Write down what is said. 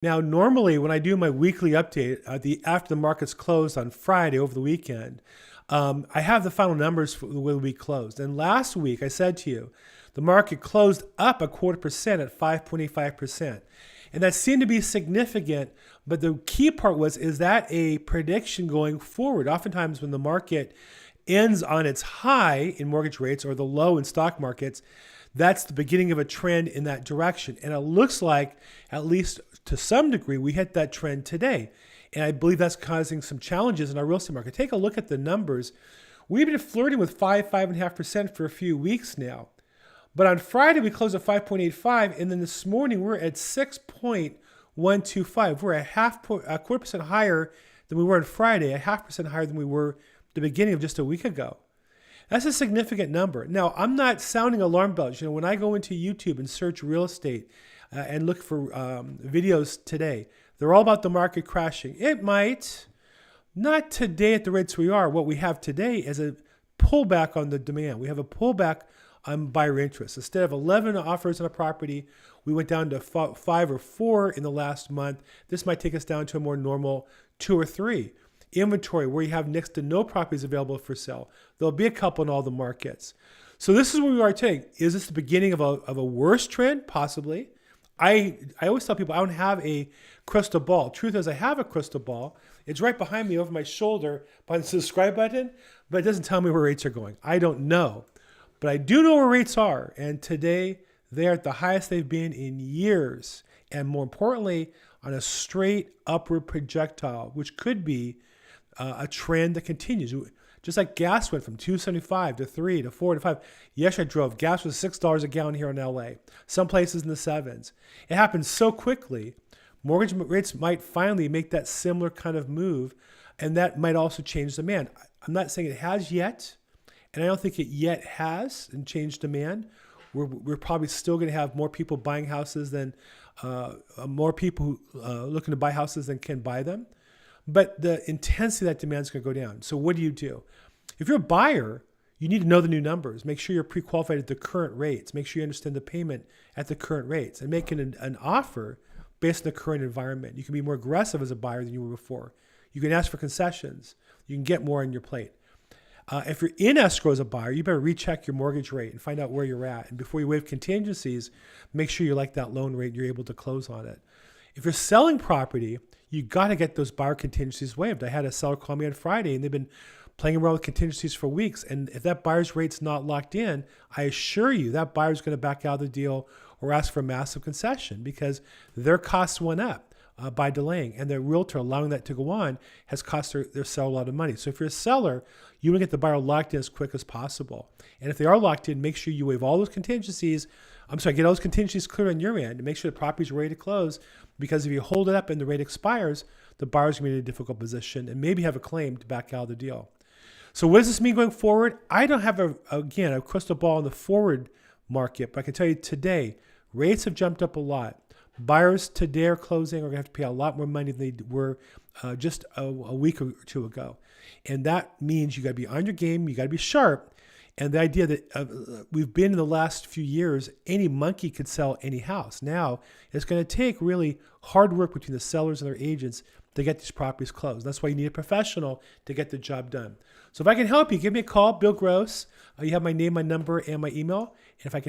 Now, normally when I do my weekly update after the markets closed on Friday over the weekend, I have the final numbers for the week closed. And last week I said to you, the market closed up 0.25% at 5.85%. And that seemed to be significant, but the key part is that a prediction going forward? Oftentimes when the market ends on its high in mortgage rates or the low in stock markets, that's the beginning of a trend in that direction. And it looks like, at least to some degree, we hit that trend today. And I believe that's causing some challenges in our real estate market. Take a look at the numbers. We've been flirting with 5.5% for a few weeks now. But on Friday, we closed at 5.85, and then this morning we're at 6.125. We're a 0.25% higher than we were on Friday, 0.5% higher than we were at the beginning of just a week ago. That's a significant number. Now, I'm not sounding alarm bells. When I go into YouTube and search real estate and look for videos today, they're all about the market crashing. It might, not today at the rates we are. What we have today is a pullback on the demand. We have a pullback on buyer interest. Instead of 11 offers on a property, we went down to 5 or 4 in the last month. This might take us down to a more normal 2 or 3. Inventory, where you have next to no properties available for sale. There'll be a couple in all the markets. So this is where we are today. Is this the beginning of a worse trend? Possibly. I always tell people I don't have a crystal ball. Truth is, I have a crystal ball. It's right behind me over my shoulder by the subscribe button, but it doesn't tell me where rates are going. I don't know. But I do know where rates are. And today, they're at the highest they've been in years. And more importantly, on a straight upward projectile, which could be a trend that continues. Just like gas went from $2.75 to $3 to $4 to $5. Yesterday I drove. Gas was $6 a gallon here in LA. Some places in the 7s. It happened so quickly. Mortgage rates might finally make that similar kind of move, and that might also change demand. I'm not saying it has yet, and I don't think it yet has and changed demand. We're probably still going to have more people buying houses than more people looking to buy houses than can buy them. But the intensity of that demand is going to go down. So what do? If you're a buyer, you need to know the new numbers. Make sure you're pre-qualified at the current rates. Make sure you understand the payment at the current rates and make an offer based on the current environment. You can be more aggressive as a buyer than you were before. You can ask for concessions. You can get more on your plate. If you're in escrow as a buyer, you better recheck your mortgage rate and find out where you're at. And before you waive contingencies, make sure you like that loan rate and you're able to close on it. If you're selling property, you got to get those buyer contingencies waived. I had a seller call me on Friday, and they've been playing around with contingencies for weeks. And if that buyer's rate's not locked in, I assure you that buyer's going to back out of the deal or ask for a massive concession because their costs went up by delaying. And the realtor allowing that to go on has cost their seller a lot of money. So if you're a seller, you want to get the buyer locked in as quick as possible. And if they are locked in, make sure you waive all those contingencies. Get all those contingencies clear on your end and make sure the property's ready to close, because if you hold it up and the rate expires, the buyer's going to be in a difficult position and maybe have a claim to back out of the deal. So what does this mean going forward? I don't have, a crystal ball in the forward market, but I can tell you today, rates have jumped up a lot. Buyers today are closing are going to have to pay a lot more money than they were just a week or two ago. And that means you got to be on your game, you got to be sharp. And the idea that we've been in the last few years, any monkey could sell any house. Now, it's going to take really hard work between the sellers and their agents to get these properties closed. That's why you need a professional to get the job done. So if I can help you, give me a call, Bill Gross. You have my name, my number, and my email. And if I can